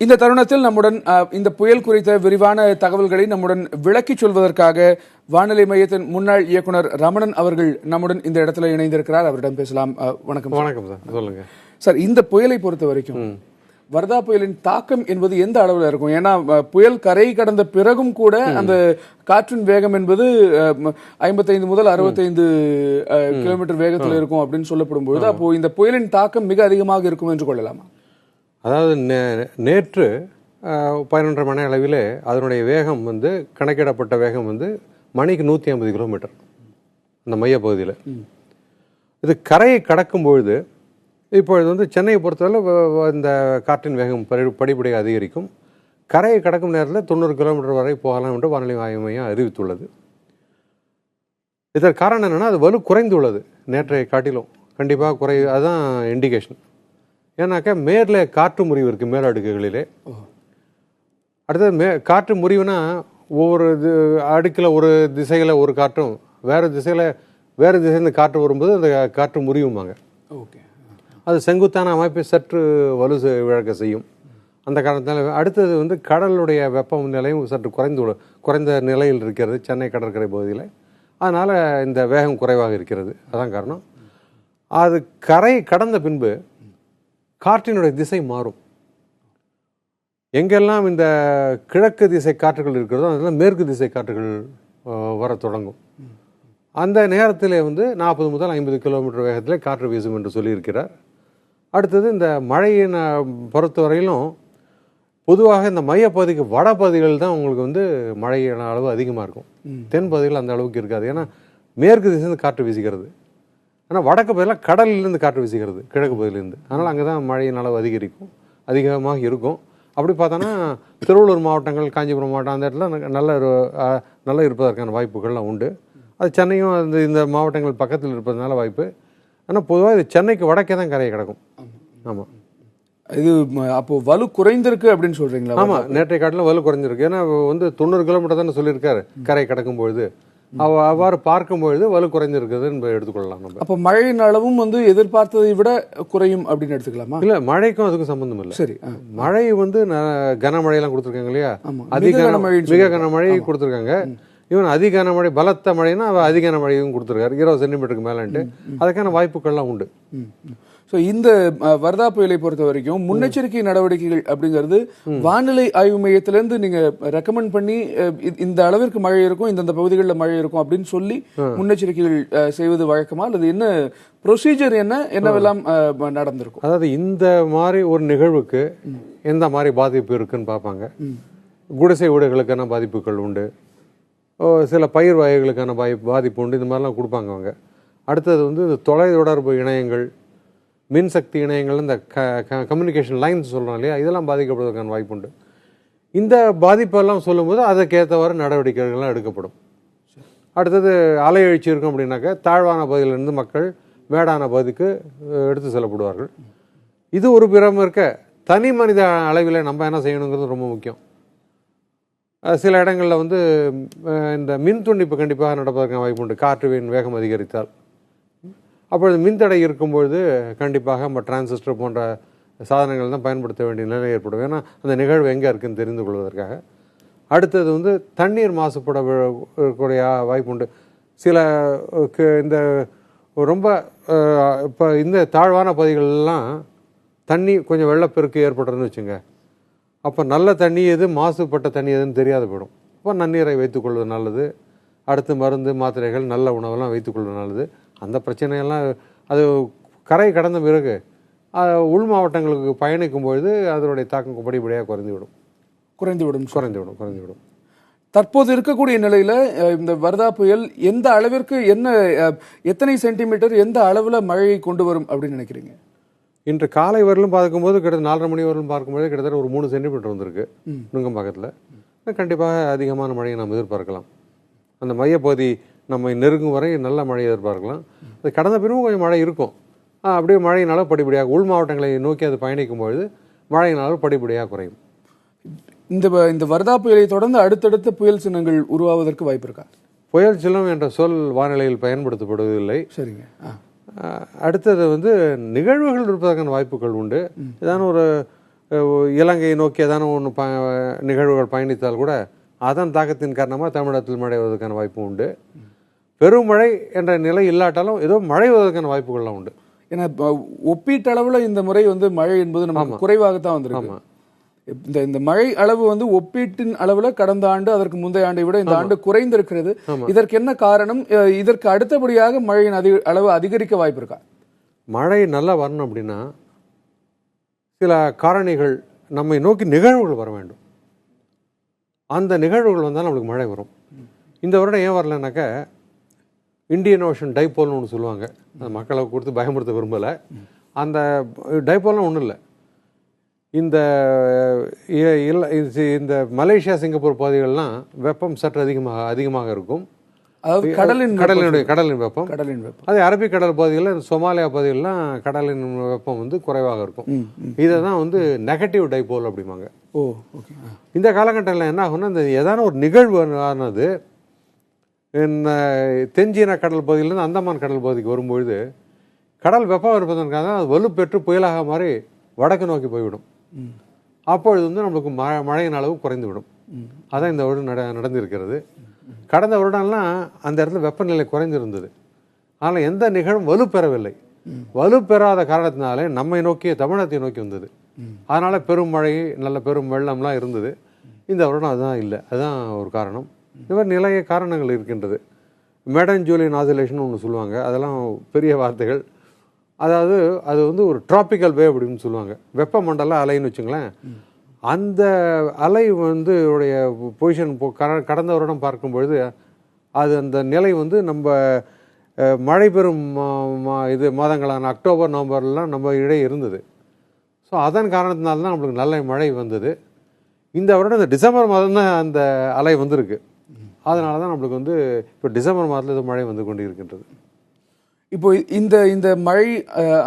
இந்த தருணத்தில் நம்முடன் இந்த புயல் குறித்த விரிவான தகவல்களை நம்முடன் விளக்கிச் சொல்வதற்காக வானிலை மையத்தின் முன்னாள் இயக்குனர் ரமணன் அவர்கள் நம்முடன் இந்த இடத்துல இணைந்திருக்கிறார். அவரிடம் பேசலாம். வணக்கம். வணக்கம் சார், சொல்லுங்க சார். இந்த புயலை பொறுத்த வரைக்கும் வர்தா புயலின் தாக்கம் என்பது எந்த அளவில் இருக்கும்? ஏன்னா புயல் கரை கடந்த பிறகும் கூட அந்த காற்றின் வேகம் என்பது 55 முதல் 65 கிலோமீட்டர் வேகத்தில் இருக்கும் அப்படின்னு சொல்லப்படும் பொழுது, அப்போ இந்த புயலின் தாக்கம் மிக அதிகமாக இருக்கும் என்று கொள்ளலாமா? அதாவது நேற்று 11:30 மணி அளவில் அதனுடைய வேகம் வந்து கணக்கிடப்பட்ட வேகம் வந்து மணிக்கு 150 கிலோமீட்டர் அந்த மையப்பகுதியில். இது கரையை கடக்கும் பொழுது இப்பொழுது வந்து சென்னையை பொறுத்தவரை இந்த காற்றின் வேகம் படிப்படியாக அதிகரிக்கும். கரையை கடக்கும் நேரத்தில் 90 கிலோமீட்டர் வரை போகலாம் என்று வானிலை ஆய்வு மையம் அறிவித்துள்ளது. இதற்கு காரணம் என்னென்னா, அது வலு குறைந்துள்ளது நேற்றைய காட்டிலும். கண்டிப்பாக அதுதான் இண்டிகேஷன். ஏன்னாக்கா மேலே காற்று முறிவு இருக்குது மேலடுக்குகளிலே. அடுத்தது காற்று முறிவுனா ஒவ்வொரு அடுக்கில் ஒரு திசையில் ஒரு காற்றும் வேறு திசையிலேருந்து காற்று வரும்போது அந்த காற்று முறிவுமாங்க. ஓகே, அது செங்குத்தான அமைப்பை சற்று வலு இழக்க செய்யும். அந்த காரணத்தினால அடுத்தது வந்து கடலுடைய வெப்ப நிலையும் சற்று குறைந்த நிலையில் இருக்கிறது சென்னை கடற்கரை பகுதியில். அதனால் இந்த வேகம் குறைவாக இருக்கிறது. அதான் காரணம். அது கரை கடந்த பின்பு காற்றினுடைய திசை மாறும். எங்கெல்லாம் இந்த கிழக்கு திசை காற்றுகள் இருக்கிறதோ அதெல்லாம் மேற்கு திசை காற்றுகள் வர தொடங்கும். அந்த நேரத்தில் வந்து 40 முதல் 50 கிலோமீட்டர் வேகத்தில் காற்று வீசும் என்று சொல்லியிருக்கிறார். அடுத்தது இந்த மழையின் பொறுத்தவரையிலும் பொதுவாக இந்த மையப்பகுதிக்கு வடப்பகுதிகள் தான் உங்களுக்கு வந்து மழையான அளவு அதிகமாக இருக்கும். தென் பகுதிகள் அந்த அளவுக்கு இருக்காது. ஏன்னா மேற்கு திசையிலிருந்து காற்று வீசுகிறது. ஆனால் வடக்கு பகுதியில் கடலிலிருந்து காற்று வீசுகிறது கிழக்கு பகுதியிலேருந்து. அதனால் அங்கே தான் மழையின் அளவு அதிகமாக இருக்கும். அப்படி பார்த்தோன்னா திருவள்ளூர் மாவட்டங்கள், காஞ்சிபுரம் மாவட்டம் அந்த இடத்துல நல்ல இருப்பதற்கான வாய்ப்புகள்லாம் உண்டு. அது சென்னையும் இந்த மாவட்டங்கள் பக்கத்தில் இருப்பதனால வாய்ப்பு. ஆனால் பொதுவாக இது சென்னைக்கு வடக்கே தான் கரையை கிடக்கும். ஆமாம், இது அப்போ வலு குறைந்திருக்கு அப்படின்னு சொல்றீங்களா? ஆமாம், நேற்றைய காட்டிலும் வலு குறைஞ்சிருக்கு. ஏன்னா வந்து 90 கிலோமீட்டர் தானே சொல்லியிருக்காரு கரை கடக்கும் பொழுது. அவ்வாறு பார்க்கும்பொழுது வலு குறைஞ்சிருக்குது என்பதை எடுத்துக்கொள்ளலாம் நம்ம. அப்போ மழையின் அளவும் வந்து எதிர்பார்த்ததை விட குறையும் அப்படின்னு எடுத்துக்கலாமா? இல்லை, மழைக்கும் அதுக்கும் சம்பந்தம் இல்லை. சரி, மழை வந்து கனமழையெல்லாம் கொடுத்துருக்காங்க இல்லையா? மிக கனமழை கொடுத்துருக்காங்க. ஈவன் அதிக கனமழை, பலத்த மழைன்னா அதிக கனமழையும் கொடுத்துருக்காரு 20 சென்டிமீட்டருக்கு மேலேன்ட்டு. அதுக்கான வாய்ப்புகள்லாம் உண்டு. ஸோ இந்த வர்தா புயலை பொறுத்த வரைக்கும் முன்னெச்சரிக்கை நடவடிக்கைகள் அப்படிங்கிறது வானிலை ஆய்வு மையத்திலேருந்து நீங்க ரெக்கமெண்ட் பண்ணி இந்த அளவிற்கு மழை இருக்கும், இந்தந்த பகுதிகளில் மழை இருக்கும் அப்படின்னு சொல்லி முன்னெச்சரிக்கைகள் செய்வது வழக்கமா, அல்லது என்ன ப்ரொசீஜர், என்னவெல்லாம் நடந்திருக்கும்? அதாவது இந்த மாதிரி ஒரு நிகழ்வுக்கு எந்த மாதிரி பாதிப்பு இருக்குன்னு பார்ப்பாங்க. குடிசை வீடுகளுக்கான பாதிப்புகள் உண்டு, சில பயிர் வகைகளுக்கான பாதிப்பு உண்டு, இந்த மாதிரிலாம் கொடுப்பாங்க அவங்க. அடுத்தது வந்து இந்த தொலைத்தொடர்பு இணையங்கள், மின்சக்தி இணையங்கள், இந்த கம்யூனிகேஷன் லைன்ஸ் சொல்கிறோம் இல்லையா, இதெல்லாம் பாதிக்கப்படுவதற்கான வாய்ப்பு உண்டு. இந்த பாதிப்பெல்லாம் சொல்லும்போது அதற்கேற்றவாறு நடவடிக்கைகள்லாம் எடுக்கப்படும். அடுத்தது அலை எழுச்சி இருக்கும் அப்படின்னாக்கா தாழ்வான பகுதியிலிருந்து மக்கள் மேடான பகுதிக்கு எடுத்து செல்லப்படுவார்கள். இது ஒரு பிறம் இருக்க தனி மனித அளவில் நம்ம என்ன செய்யணுங்கிறது ரொம்ப முக்கியம். சில இடங்களில் வந்து இந்த மின் துண்டிப்பு கண்டிப்பாக நடப்பதற்கான வாய்ப்பு உண்டு. காற்றுவின் வேகம் அதிகரித்தால் அப்பொழுது மின்தடை இருக்கும்பொழுது கண்டிப்பாக நம்ம டிரான்சிஸ்டர் போன்ற சாதனங்கள் தான் பயன்படுத்த வேண்டிய நிலை ஏற்படும். ஏன்னா அந்த நிகழ்வு எங்கே இருக்குன்னு தெரிந்து கொள்வதற்காக. அடுத்தது வந்து தண்ணீர் மாசுபட கூடிய வாய்ப்பு உண்டு. சில இந்த ரொம்ப இப்போ இந்த தாழ்வான பகுதிகளெலாம் தண்ணி கொஞ்சம் வெள்ளப்பெருக்கு ஏற்படுறதுன்னு வச்சுங்க, அப்போ நல்ல தண்ணி எது, மாசுபட்ட தண்ணி எதுன்னு தெரியாத போயிடும். அப்போ நன்னீரை வைத்துக்கொள்வது நல்லது. அடுத்து மருந்து மாத்திரைகள் நல்ல உணவெல்லாம் வைத்துக்கொள்வது நல்லது. அந்த பிரச்சனையெல்லாம் அது கரை கடந்த பிறகு உள் மாவட்டங்களுக்கு பயணிக்கும் பொழுது அதனுடைய தாக்கம் படிப்படியாக குறைந்துவிடும். தற்போது இருக்கக்கூடிய நிலையில இந்த வர்தா புயல் எந்த அளவிற்கு எத்தனை சென்டிமீட்டர் எந்த அளவுல மழையை கொண்டு வரும் அப்படின்னு நினைக்கிறீங்க? இன்று காலை வரலும் பார்க்கும்போது கிட்டத்தட்ட 4:30 மணி வரலும் பார்க்கும்போது கிட்டத்தட்ட ஒரு 3 சென்டிமீட்டர் வந்திருக்கு நுங்கம்பாக்கத்தில். கண்டிப்பாக அதிகமான மழையை நாம் எதிர்பார்க்கலாம். அந்த மையப்பகுதி நம்ம நெருங்கும் வரை நல்ல மழையை எதிர்பார்க்கலாம். அது கடந்த பிறகும் கொஞ்சம் மழை இருக்கும். அப்படியே மழையினால படிப்படியாக உள் மாவட்டங்களை நோக்கி அது பயணிக்கும் பொழுது மழையினாலும் படிப்படியாக குறையும். இந்த வர்தா புயலை தொடர்ந்து அடுத்தடுத்த புயல் சின்னங்கள் உருவாவதற்கு வாய்ப்பு இருக்கா? புயல் சின்னம் என்ற சொல் வானிலையில் பயன்படுத்தப்படுவதில்லை. சரிங்க. அடுத்தது வந்து நிகழ்வுகள் இருப்பதற்கான வாய்ப்புகள் உண்டு. ஏதான ஒரு இலங்கையை நோக்கி ஏதான ஒன்று நிகழ்வுகள் பயணித்தால் கூட அதன் தாக்கத்தின் காரணமாக தமிழகத்தில் மழை வருவதற்கான வாய்ப்பு உண்டு. பெருமழை என்ற நிலை இல்லாட்டாலும் ஏதோ மழை வருவதற்கான வாய்ப்புகள்லாம் உண்டு. ஏன்னா ஒப்பீட்டளவுல இந்த முறை வந்து மழை என்பது நமக்கு குறைவாகத்தான் வந்திருக்கு. இந்த மழை அளவு வந்து ஒப்பீட்டின் அளவுல கடந்த ஆண்டு அதற்கு முந்தைய ஆண்டை விட இந்த ஆண்டு குறைந்திருக்கிறது. இதற்கு என்ன காரணம்? இதற்கு அடுத்தபடியாக மழையின் அளவு அதிகரிக்க வாய்ப்பு இருக்கா? மழை நல்லா வரணும் அப்படின்னா சில காரணிகள் நம்மை நோக்கி நிகழ்வுகள் வர வேண்டும். அந்த நிகழ்வுகள் வந்தால் நம்மளுக்கு மழை வரும். இந்த வருடம் ஏன் வரலன்னாக்கா இந்தியன் ஓஷன் டைபோல்னு ஒன்று சொல்லுவாங்க. மக்களை கொடுத்து பயமுறுத்த விரும்பலை. அந்த டைபோல்னு ஒன்றும் இல்லை. இந்த மலேசியா சிங்கப்பூர் பகுதிகள்லாம் வெப்பம் சற்று அதிகமாக இருக்கும். அதாவது கடலின் வெப்பம். அதே அரபிக்கடல் பகுதிகளில் சோமாலியா பகுதிகளெலாம் கடலின் வெப்பம் வந்து குறைவாக இருக்கும். இதை தான் வந்து நெகட்டிவ் டைபோல் அப்படிம்பாங்க. இந்த காலகட்டத்தில் என்ன ஆகும்னா இந்த ஏதான ஒரு நிகழ்வு ஆனது தென்சீன கடல் பகுதியிலேருந்து அந்தமான் கடல் பகுதிக்கு வரும்பொழுது கடல் வெப்பம் இருப்பதற்காக அது வலுப்பெற்று புயலாக மாறி வடக்கு நோக்கி போய்விடும். அப்பொழுது வந்து நம்மளுக்கு மழையின் அளவு குறைந்து விடும். அதான் இந்த வருடம் நடந்திருக்கிறது. கடந்த வருடம்லாம் அந்த இடத்துல வெப்பநிலை குறைந்திருந்தது. ஆனால் எந்த நிகழ்வும் வலுப்பெறவில்லை. வலுப்பெறாத காரணத்தினாலே நம்மை நோக்கி தமிழகத்தை நோக்கி வந்தது. அதனால பெரும் மழை நல்ல பெரும் வெள்ளம்லாம் இருந்தது. இந்த வருடம் அதுதான் இல்லை. அதுதான் ஒரு காரணம். இவர் நிறைய காரணங்கள் இருக்கின்றது. மேடன் ஜூலியன் ஆசிலேஷன் ஒன்று சொல்லுவாங்க. அதெல்லாம் பெரிய வார்த்தைகள். அதாவது அது வந்து ஒரு டிராபிக்கல் வே அப்படின்னு சொல்லுவாங்க. வெப்பமண்டல அலைன்னு வச்சுங்களேன். அந்த அலை வந்து உடைய பொசிஷன் கடந்த வருடம் பார்க்கும்பொழுது அது அந்த நிலை வந்து நம்ம மழை பெறும் மாதங்களான அக்டோபர் நவம்பர்லாம் நம்ம இடையே இருந்தது. ஸோ அதன் காரணத்தினால்தான் நம்மளுக்கு நல்ல மழை வந்தது. இந்த வருடம் இந்த டிசம்பர் மாதம் தான் அந்த அலை வந்திருக்கு. அதனால தான் நம்மளுக்கு வந்து இப்போ டிசம்பர் மாதத்தில் இது மழை வந்து கொண்டு இருக்கின்றது. இப்போ இந்த மழை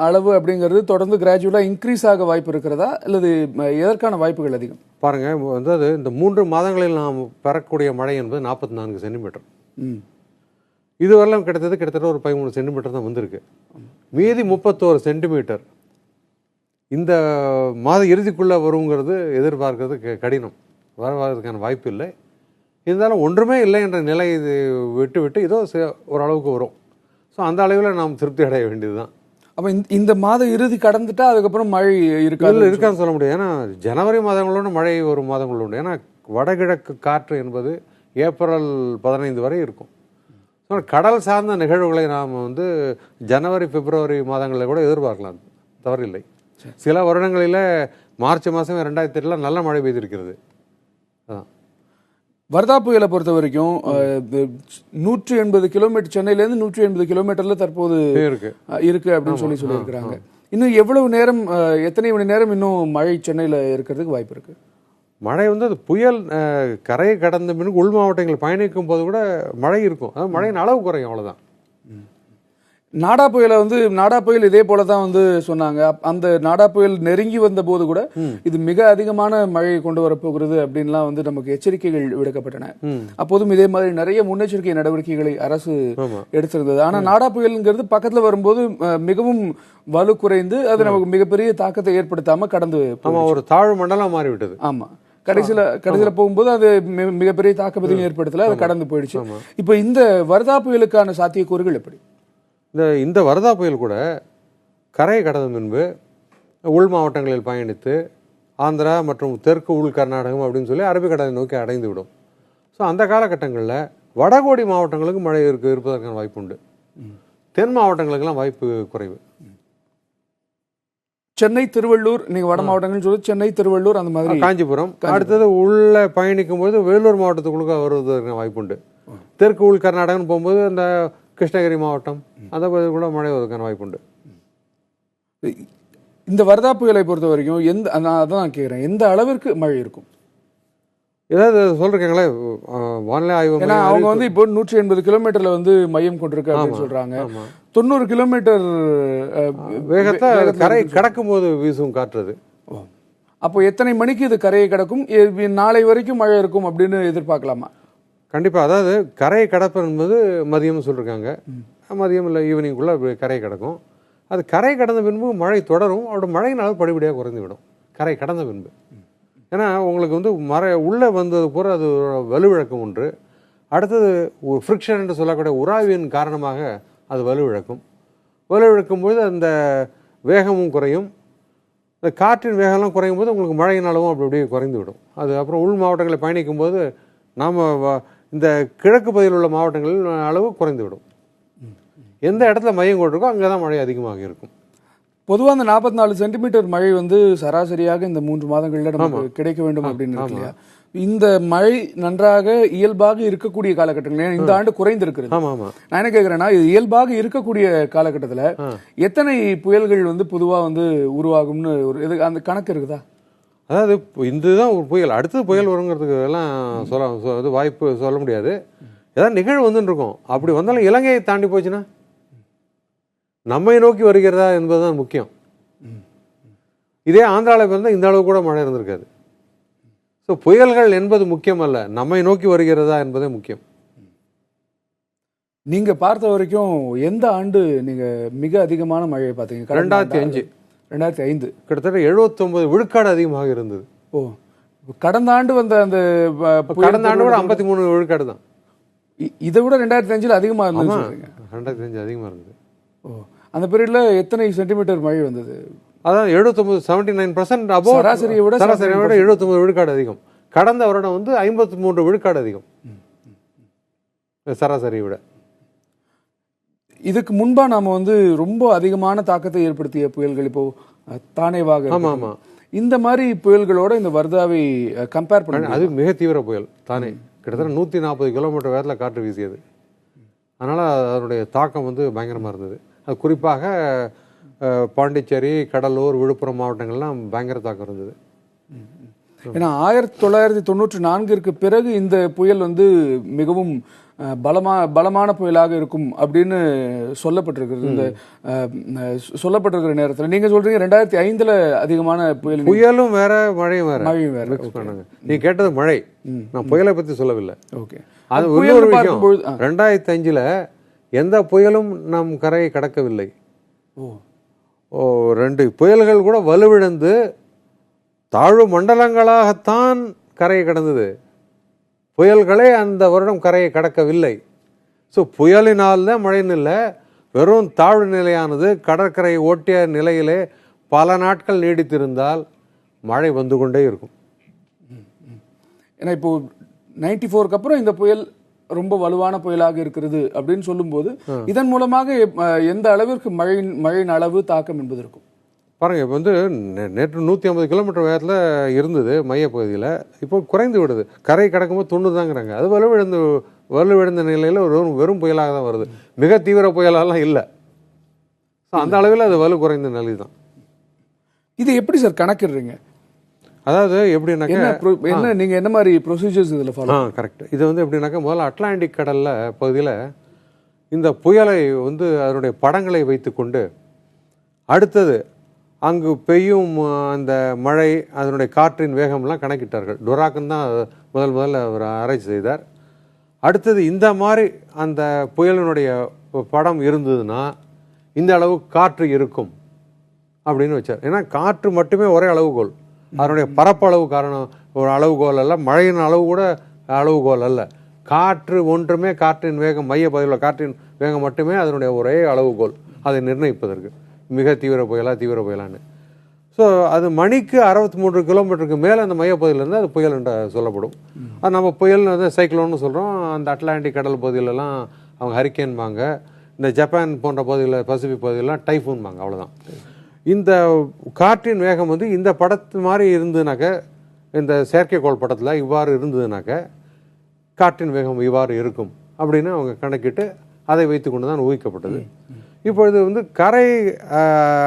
அளவு அப்படிங்கிறது தொடர்ந்து கிராஜுவலா இன்க்ரீஸ் ஆக வாய்ப்பு இருக்கிறதா அல்லது எதற்கான வாய்ப்புகள் அதிகம்? பாருங்க, வந்து இந்த 3 மாதங்களில் நாம் பெறக்கூடிய மழை என்பது 44 சென்டிமீட்டர். இதுவரையிலும் கிட்டத்தட்ட ஒரு 13 சென்டிமீட்டர் தான் வந்திருக்கு. மீதி 31 சென்டிமீட்டர் இந்த மாத இறுதிக்குள்ள வருங்கிறது எதிர்பார்க்கறது கடினம். வரதுக்கான வாய்ப்பு இல்லை. இருந்தாலும் ஒன்றுமே இல்லை என்ற நிலை இது விட்டு ஏதோ ஓரளவுக்கு வரும். ஸோ அந்த அளவில் நாம் திருப்தி அடைய வேண்டியதுதான். அப்போ இந்த மாத இறுதி கடந்துட்டா அதுக்கப்புறம் மழை இருக்கான்னு சொல்ல முடியாது. ஏன்னா ஜனவரி மாதங்களோட மழை ஒரு மாதங்கள் உண்டு. ஏன்னா வடகிழக்கு காற்று என்பது ஏப்ரல் 15 வரை இருக்கும். ஸோ கடல் சார்ந்த நிகழ்வுகளை நாம் வந்து ஜனவரி பிப்ரவரி மாதங்களில் கூட எதிர்பார்க்கலாம். தவறில்லை. சில வருடங்களில் மார்ச் மாதம் 2008 நல்ல மழை பெய்திருக்கிறது. அதான் வர்தா புயலை பொறுத்த வரைக்கும் 180 கிலோமீட்டர் சென்னையிலேருந்து 180 கிலோமீட்டர்ல தற்போது இருக்கு அப்படின்னு சொல்லியிருக்கிறாங்க. இன்னும் எவ்வளவு நேரம், எத்தனை மணி நேரம் இன்னும் மழை சென்னையில இருக்கிறதுக்கு வாய்ப்பு இருக்கு? மழை வந்து அது புயல் கரையை கடந்த பின் உள் மாவட்டங்கள் பயணிக்கும் போது கூட மழை இருக்கும். அதாவது மழையின் அளவு குறையும், அவ்வளவுதான். நாடா புயல் இதே போலதான் வந்து சொன்னாங்க. அந்த நாடா புயல் நெருங்கி வந்த போது கூட இது மிக அதிகமான மழையை கொண்டு வரப்போகிறது அப்படின்லாம் வந்து நமக்கு எச்சரிக்கைகள் விடுக்கப்பட்டன. அப்போதும் இதே மாதிரி நிறைய முன்னெச்சரிக்கை நடவடிக்கைகளை அரசு எடுத்திருந்தது. ஆனா நாடா புயல்ங்கிறது பக்கத்துல வரும்போது மிகவும் வலு குறைந்து அது நமக்கு மிகப்பெரிய தாக்கத்தை ஏற்படுத்தாம கடந்து ஒரு தாழ்வு மண்டலம் மாறிவிட்டது. ஆமா, கடைசியில போகும்போது அது மிகப்பெரிய தாக்கத்தையும் ஏற்படுத்தல, அது கடந்து போயிடுச்சு. இப்ப இந்த வர்தா புயலுக்கான சாத்தியக்கூறுகள் எப்படி? இந்த வர்தா புயல் கூட கரையை கடந்த முன்பு உள் மாவட்டங்களில் பயணித்து ஆந்திரா மற்றும் தெற்கு உள் கர்நாடகம் அப்படின்னு சொல்லி அரபிக்கடலை நோக்கி அடைந்து விடும். ஸோ அந்த காலகட்டங்களில் வடகோடி மாவட்டங்களுக்கு மழை இருப்பதற்கான வாய்ப்பு உண்டு. தென் மாவட்டங்களுக்கெல்லாம் வாய்ப்பு குறைவு. சென்னை, திருவள்ளூர், நீங்க வட மாவட்டங்கள் சொல்லி சென்னை, திருவள்ளூர், அந்த மாதிரி காஞ்சிபுரம், அடுத்தது உள்ள பயணிக்கும் போது வேலூர் மாவட்டத்துக்குள்ள வருவதற்கான வாய்ப்பு உண்டு. தெற்கு உள் கர்நாடகம்னு போகும்போது அந்த கிருஷ்ணகிரி மாவட்டம் அந்த பகுதியில் கூட மழை வருவதற்கான வாய்ப்பு உண்டு. இந்த வர்தா புயலை பொறுத்த வரைக்கும் அதான் கேட்கிறேன், எந்த அளவிற்கு மழை இருக்கும்? ஏதாவது சொல்றீங்களே வானிலை ஆய்வு. ஏன்னா அவங்க வந்து இப்போ 180 கிலோமீட்டர்ல வந்து மையம் கொண்டிருக்கு அப்படின்னு சொல்றாங்க. 90 கிலோமீட்டர் வேகத்தை கரை கடக்கும் போது வீசும் காற்றுது. அப்போ எத்தனை மணிக்கு இது கரையை கடக்கும்? நாளை வரைக்கும் மழை இருக்கும் அப்படின்னு எதிர்பார்க்கலாமா? கண்டிப்பா. அதாவது கரையை கடப்பது என்பது மதியம்னு சொல்லிருக்காங்க. மதியம் இல்லை ஈவினிங்குள்ள கரையை கடக்கும். அது கரை கடந்த பின்பு மழை தொடரும். அவரோட மழையின் அளவு படிப்படியாக குறைந்து விடும். கரை கடந்த பின்பு. ஏன்னா உங்களுக்கு வந்து உள்ளே வந்தது பூரா அது வலுவிழக்கும் ஒன்று. அடுத்தது ஒரு ஃப்ரிக்ஷன் என்று சொல்லக்கூடிய உராய்வின் காரணமாக அது வலுவிழக்கும். வலுவிழக்கும் போது அந்த வேகமும் குறையும். இந்த காற்றின் வேகம்லாம் குறையும் போது உங்களுக்கு மழையின் அளவும் அப்படி அப்படியே குறைந்து விடும். அது அப்புறம் உள் மாவட்டங்களை பயணிக்கும் போது நாம் இந்த கிழக்கு பகுதியில் உள்ள மாவட்டங்களில் அளவு குறைந்து விடும். எந்த இடத்துல மையம் கொண்டிருக்கோ அங்கே தான் மழை அதிகமாக இருக்கும். பொதுவாக அந்த 44 சென்டிமீட்டர் மழை வந்து சராசரியாக இந்த 3 மாதங்கள்ல நமக்கு கிடைக்க வேண்டும் அப்படின்னு இருக்கு இல்லையா? இந்த மழை நன்றாக இயல்பாக இருக்கக்கூடிய காலகட்டங்கள் இந்த ஆண்டு குறைந்திருக்கிறது. நான் என்ன கேட்கிறேன்னா, இது இயல்பாக இருக்கக்கூடிய காலகட்டத்துல எத்தனை புயல்கள் வந்து பொதுவா வந்து உருவாகும்னு ஒரு அந்த கணக்கு இருக்குதா? அதாவது இதுதான் ஒரு புயல், அடுத்தது புயல் வருங்கிறதுக்கு எல்லாம் சொல்ல வாய்ப்பு சொல்ல முடியாது. ஏதாவது நிகழ்வு வந்துட்டு இருக்கும். அப்படி வந்தாலும் இலங்கையை தாண்டி போச்சுன்னா நம்மை நோக்கி வருகிறதா என்பதுதான் முக்கியம். இதே ஆந்திராவில் இருந்தால் இந்த அளவு கூட மழை இருந்திருக்காது. ஸோ புயல்கள் என்பது முக்கியம் அல்ல, நம்மை நோக்கி வருகிறதா என்பதே முக்கியம். நீங்க பார்த்த வரைக்கும் எந்த ஆண்டு நீங்க மிக அதிகமான மழையை பார்த்தீங்க? 2005. 2005 கிட்டத்தட்ட 79 விழுக்காடு அதிகமாக இருந்தது. ஓ, கடந்த ஆண்டு வந்த அந்த கடந்த ஆண்டு கூட 53 விழுக்காடு தான். இதை விட 2005 அதிகமாக இருந்தது. 2005 அதிகமாக இருந்தது. ஓ, அந்த பீரியட்ல எத்தனை சென்டிமீட்டர் மழை வந்தது? அதான் 79% அபோவ் சராசரியை விட 79 விழுக்காடு அதிகம். கடந்த வருடம் வந்து 53 விழுக்காடு அதிகம் சராசரியை விட. இதுக்கு முன்பா நாம வந்து ரொம்ப அதிகமான தாக்கத்தை ஏற்படுத்திய புயல்கள் இப்போ தானேவாக, இந்த மாதிரி புயல்களோட இந்த வர்தாவை கம்பேர் பண்ண, அது மிக தீவிர புயல். தானே கிட்டத்தட்ட 140 கிலோமீட்டர் வேகத்தில் காற்று வீசியது. அதனால அதனுடைய தாக்கம் வந்து பயங்கரமா இருந்தது. அது குறிப்பாக பாண்டிச்சேரி, கடலூர், விழுப்புரம் மாவட்டங்கள்லாம் பயங்கர தாக்கம் இருந்தது. ஏன்னா 1994 பிறகு இந்த புயல் வந்து மிகவும் பலமான புயலாக இருக்கும் அப்படின்னு சொல்லப்பட்டிருக்கிறது. இந்த சொல்லப்பட்டிருக்கிற நேரத்தில் நீங்க சொல்றீங்க 2005 அதிகமான புயலும் வேற மழையும் வேற மிக்ஸ் பண்ணாங்க. நீ கேட்டது மழை, நான் புயலை பத்தி சொல்லவில்லை. ஓகே, அது ஒரு விஷயம். 2005 எந்த புயலும் நம் கரையை கடக்கவில்லை. ரெண்டு புயல்கள் கூட வலுவிழந்து தாழ்வு மண்டலங்களாகத்தான் கரையை கடந்தது. புயல்களே அந்த வருடம் கரையை கடக்கவில்லை. ஸோ புயலினால் தான் மழைன்னு இல்லை, வெறும் தாழ்வு நிலையானது கடற்கரையை ஒட்டிய நிலையிலே பல நாட்கள் நீடித்திருந்தால் மழை வந்து கொண்டே இருக்கும். ஏன்னா இப்போ 94 அப்புறம் இந்த புயல் ரொம்ப வலுவான புயலாக இருக்கிறது அப்படின்னு சொல்லும்போது இதன் மூலமாக எந்த அளவிற்கு மழையின் அளவு தாக்கம் என்பது இருக்கும் பாருங்க. இப்போ வந்து நேற்று 150 கிலோமீட்டர் வேகத்தில் இருந்தது மையப்பகுதியில், இப்போ குறைந்து விடுது. கரை கடக்கும்போது 90 தாங்கிறாங்க. அது வலுவிழந்த நிலையில் வெறும் புயலாக தான் வருது, மிக தீவிர புயலாலாம் இல்லை. அந்த அளவில் அது வலு குறைந்த நிலை தான். இது எப்படி சார் கணக்கிடுறீங்க? அதாவது எப்படின்னாக்கா நீங்க என்ன மாதிரி ப்ரொசீஜர்ஸ் இதில் ஃபாலோ? கரெக்ட். இது வந்து எப்படின்னாக்கா, முதல்ல அட்லாண்டிக் கடல்ல பகுதியில் இந்த புயலை வந்து அதனுடைய படங்களை வைத்துக்கொண்டு அடுத்தது அங்கு பெய்யும் அந்த மழை, அதனுடைய காற்றின் வேகம்லாம் கணக்கிட்டார்கள். டொராக்கன் தான் முதல்ல அவர் ஆராய்ச்சி செய்தார். அடுத்தது இந்த மாதிரி அந்த புயலினுடைய படம் இருந்ததுன்னா இந்த அளவு காற்று இருக்கும் அப்படின்னு வச்சார். ஏன்னா காற்று மட்டுமே ஒரே அளவுகோல், அதனுடைய பரப்பளவு காரணம் ஒரு அளவுகோல் அல்ல, மழையின் அளவு கூட அளவுகோல் அல்ல. காற்று ஒன்றுமே, காற்றின் வேகம், மைய பகுதியில் காற்றின் வேகம் மட்டுமே அதனுடைய ஒரே அளவுகோல் அதை நிர்ணயிப்பதற்கு, மிக தீவிர புயலான்னு. ஸோ அது மணிக்கு 63 கிலோமீட்டருக்கு மேலே அந்த மையப்பகுதியிலேருந்து அது புயல் என்று சொல்லப்படும். அது நம்ம புயல் வந்து சைக்ளோன்னு சொல்கிறோம். அந்த அட்லாண்டிக் கடல் பகுதியிலலாம் அவங்க ஹரிக்கேன்பாங்க. இந்த ஜப்பான் போன்ற பகுதியில், பசிபிக் பகுதியிலலாம் டைஃபூன்பாங்க. அவ்வளோதான். இந்த காற்றின் வேகம் வந்து இந்த படத்து மாதிரி இருந்ததுனாக்க, இந்த செயற்கைக்கோள் படத்தில் இவ்வாறு இருந்ததுனாக்க காற்றின் வேகம் இவ்வாறு இருக்கும் அப்படின்னு அவங்க கணக்கிட்டு அதை வைத்து கொண்டு தான் ஊகிக்கப்பட்டது. இப்பொழுது வந்து கரை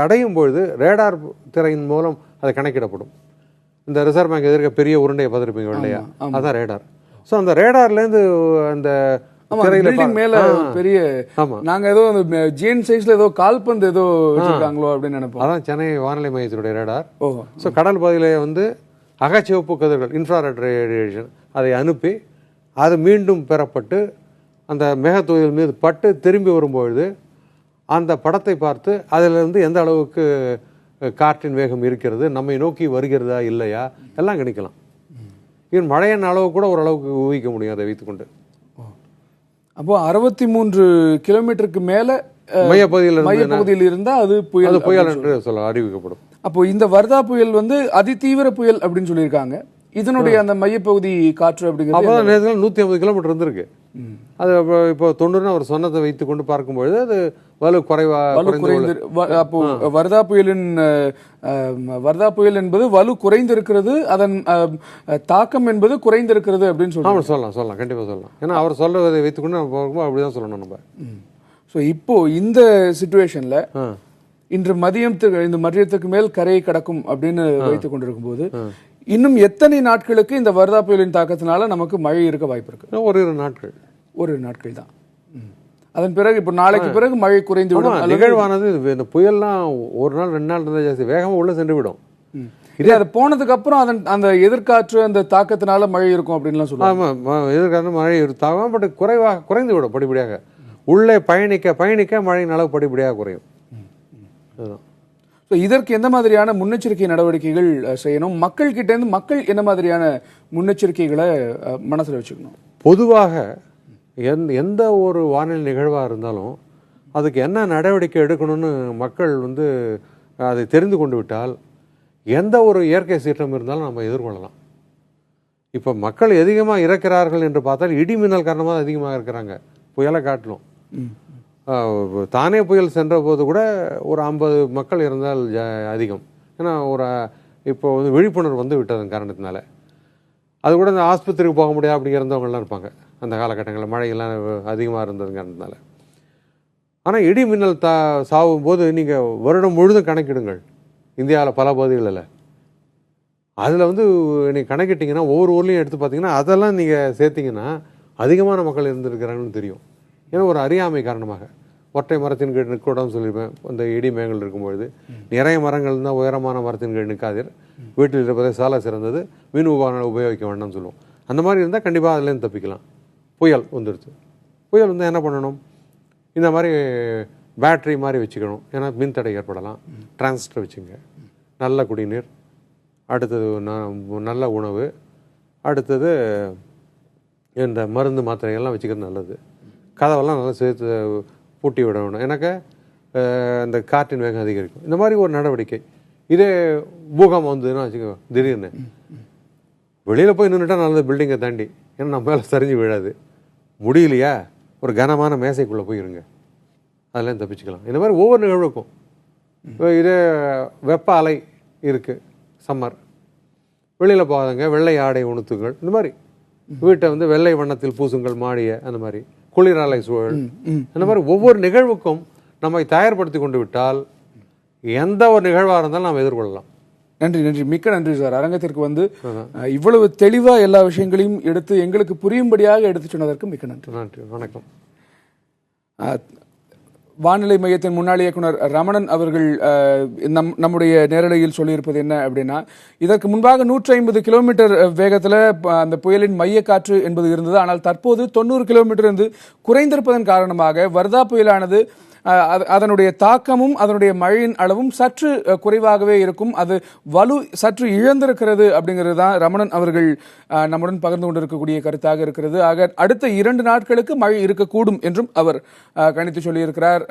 அடையும் பொழுது ரேடார் திரையின் மூலம் அது கணக்கிடப்படும். இந்த ரிசர்வ் பேங்க் எதிர்க்க பெரிய உருண்டையை பார்த்துருப்பீங்க இல்லையா, அதுதான் ரேடார். ஸோ அந்த ரேடார்லேருந்து அந்த மேல பெரிய, நாங்க ஏதோ அந்த ஜிஎன் சைஸ்ல ஏதோ கால்பந்து ஏதோ வச்சிருக்காங்களோ அப்படின்னு நினைப்போம். அதான் சென்னை வானிலை மையத்தினுடைய ரேடார். ஸோ கடல் பகுதியிலே வந்து அகச்சிவப்பு கதிர்கள், இன்ஃப்ராரெட் ரேடியேஷன், அதை அனுப்பி அது மீண்டும் பெறப்பட்டு அந்த மேகத்தொகுதிகள் மீது பட்டு திரும்பி வரும்பொழுது அந்த படத்தை பார்த்து அதிலிருந்து எந்த அளவுக்கு காற்றின் வேகம் இருக்கிறது, நம்மை நோக்கி வருகிறதா இல்லையா எல்லாம் கணிக்கலாம். ஈவன் மழையின் அளவு கூட ஓரளவுக்கு ஊகிக்க முடியும் அதை வைத்துக்கொண்டு. அப்போ 63 கிலோமீட்டருக்கு மேல மையப்பகுதியில் இருந்தா அது புயல் புயல் என்று சொல்ல அறிவிக்கப்படும். அப்போ இந்த வர்தா புயல் வந்து அதிதீவிர புயல் அப்படின்னு சொல்லியிருக்காங்க. இதனுடைய அந்த மையப்பகுதி காற்று அப்படிங்கிறது அப்பதான் நேரத்தில் 150 கிலோமீட்டர் இருந்திருக்கு. அது இப்போ 90 அவர் சொன்னதை வைத்துக் கொண்டு பார்க்கும்பொழுது அது வலு குறைந்து அப்போ வர்தா புயல் என்பது வலு குறைந்திருக்கிறது, அதன் தாக்கம் என்பது குறைந்திருக்கிறது அப்படின்னு சொல்லலாம். கண்டிப்பா சொல்லலாம். ஏன்னா அவர் சொல்றதை வைத்துக்கொண்டு நம்ம பார்க்கும்போது அப்படிதான் சொல்லணும் நம்ம. ஸோ இப்போ இந்த சிச்சுவேஷன்ல இன்று மதியத்துக்கு மேல் கரையை கடக்கும் அப்படின்னு வைத்துக் கொண்டிருக்கும் போது இன்னும் எத்தனை நாட்களுக்கு இந்த வர்தா புயலின் தாக்கத்தினால நமக்கு மழை இருக்க வாய்ப்பு இருக்கு? ஒரு நாட்கள் தான். அதன் பிறகு இப்போ நாளைக்கு பிறகு மழை குறைந்து விடும். நிகழ்வானது இந்த புயல்லாம் ஒரு நாள் 2 நாள் இருந்தா ஜாஸ்தி வேகமா உள்ள சென்று விடும். இல்ல அது போனதுக்கு அப்புறம் அந்த எதிர்காற்று அந்த தாக்கத்தினால மழை இருக்கும் அப்படின்லாம் சொல்லுவாங்க. ஆமா, எதிர்காற்று மழை தாக்கம் பட் குறைந்து விடும் படிப்படியாக. உள்ளே பயணிக்க மழையின் அளவு படிப்படியாக குறையும். அதுதான். இதற்கு எந்த மாதிரியான முன்னெச்சரிக்கை நடவடிக்கைகள் செய்யணும்? மக்கள் கிட்ட இருந்து மக்கள் என்ன மாதிரியான முன்னெச்சரிக்கைகளை மனசுல வச்சுக்கணும்? பொதுவாக எந்த ஒரு வானிலை நிகழ்வா இருந்தாலும் அதுக்கு என்ன நடவடிக்கை எடுக்கணும்னு மக்கள் வந்து அதை தெரிந்து கொண்டு விட்டால் எந்த ஒரு இயற்கை சீற்றம் இருந்தாலும் நம்ம எதிர்கொள்ளலாம். இப்போ மக்கள் அதிகமாக இறக்கிறார்கள் என்று பார்த்தால் இடி மின்னல் காரணமாக அதிகமாக இருக்கிறாங்க. புயலை காட்டணும். தானே புயல் சென்ற போது கூட ஒரு 50 மக்கள் இருந்தால் அதிகம். ஏன்னா இப்போ வந்து விழிப்புணர்வு வந்து விட்டதன் காரணத்தினால அது கூட இந்த ஆஸ்பத்திரிக்கு போக முடியாது அப்படி இருந்தவங்கலாம் இருப்பாங்க அந்த காலகட்டங்களில் மழையெல்லாம் அதிகமாக இருந்தது காரணத்தினால. ஆனால் இடி மின்னல் சாவும் போது நீங்கள் வருடம் முழுதும் கணக்கிடுங்கள். இந்தியாவில் பல பகுதிகளில் அதில் வந்து நீங்கள் கணக்கிட்டீங்கன்னா ஒவ்வொரு ஊர்லேயும் எடுத்து பார்த்தீங்கன்னா அதெல்லாம் நீங்கள் சேர்த்திங்கன்னா அதிகமான மக்கள் இருந்திருக்கிறாங்கன்னு தெரியும். ஏன்னா ஒரு அறியாமை காரணமாக ஒற்றை மரத்தின் கீழ் நிற்கக்கூடாதுன்னு சொல்லியிருப்பேன். அந்த இடி மேகங்கள் இருக்கும்பொழுது நிறைய மரங்கள் இருந்தால் உயரமான மரத்தின் கீழ் நிற்காதீர், வீட்டில் இருப்பதே சாலை சிறந்தது, மின் உபகரணங்கள் உபயோகிக்க வேண்டாம்னு சொல்லுவோம். அந்த மாதிரி இருந்தால் கண்டிப்பாக அதுலேருந்து தப்பிக்கலாம். புயல் வந்துடுச்சு. புயல் வந்து என்ன பண்ணணும்? இந்த மாதிரி பேட்டரி மாதிரி வச்சுக்கணும். ஏன்னா மின் தடை ஏற்படலாம். டிரான்சிஸ்டர் வச்சுங்க. நல்ல குடிநீர், அடுத்தது நல்ல உணவு, அடுத்தது இந்த மருந்து மாத்திரைகள்லாம் வச்சுக்கிறது நல்லது. கதவெல்லாம் நல்லா சேர்த்து பூட்டி விடணும். எனக்கு இந்த காற்றின் வேகம் அதிகரிக்கும். இந்த மாதிரி ஒரு நடவடிக்கை. இதே பூகம்பம் வந்ததுன்னா வச்சுக்கோ, திடீர்னு வெளியில் போய் நின்றுட்டா நல்லது பில்டிங்கை தாண்டி. ஏன்னா நம்ம மேலே சரிஞ்சு விழாது. முடியலையா ஒரு கனமான மேசைக்குள்ளே போயிருங்க, அதெல்லாம் தப்பிச்சுக்கலாம். இந்த மாதிரி ஒவ்வொரு நிகழ்வுக்கும். இதே வெப்ப அலை இருக்குது, சம்மர், வெளியில் போகாதங்க, வெள்ளை ஆடை உணர்த்துங்கள். இந்த மாதிரி வீட்டை வந்து வெள்ளை வண்ணத்தில் பூசுங்கள், மாடிய அந்த மாதிரி குளிராலை சூழல், அந்த மாதிரி ஒவ்வொரு நிகழ்வுக்கும் நம்மை தயார்படுத்தி கொண்டு விட்டால் எந்த ஒரு நிகழ்வாக இருந்தாலும் நாம் எதிர்கொள்ளலாம். நன்றி, மிக்க நன்றி சார். அரங்கத்திற்கு வந்து இவ்வளவு தெளிவா எல்லா விஷயங்களையும் எடுத்து எங்களுக்கு புரியும்படியாக எடுத்து சொன்னதற்கு மிக்க நன்றி. வணக்கம். வானிலை மையத்தின் முன்னாள் இயக்குனர் ரமணன் அவர்கள் நம்முடைய நேரலையில் சொல்லியிருப்பது என்ன அப்படின்னா, இதற்கு முன்பாக 150 கிலோமீட்டர் வேகத்தில் அந்த புயலின் மைய காற்று என்பது இருந்தது. ஆனால் தற்போது 90 கிலோமீட்டர் இருந்து குறைந்திருப்பதன் காரணமாக வர்தா புயலானது அதனுடைய தாக்கமும் அதனுடைய மழையின் அளவும் சற்று குறைவாகவே இருக்கும். அது வலு சற்று இழந்திருக்கிறது அப்படிங்கிறது தான் ரமணன் அவர்கள் நம்முடன் பகிர்ந்து கொண்டிருக்கக்கூடிய கருத்தாக இருக்கிறது. ஆக அடுத்த 2 நாட்களுக்கு மழை இருக்கக்கூடும் என்றும் அவர் கணித்து சொல்லியிருக்கிறார்.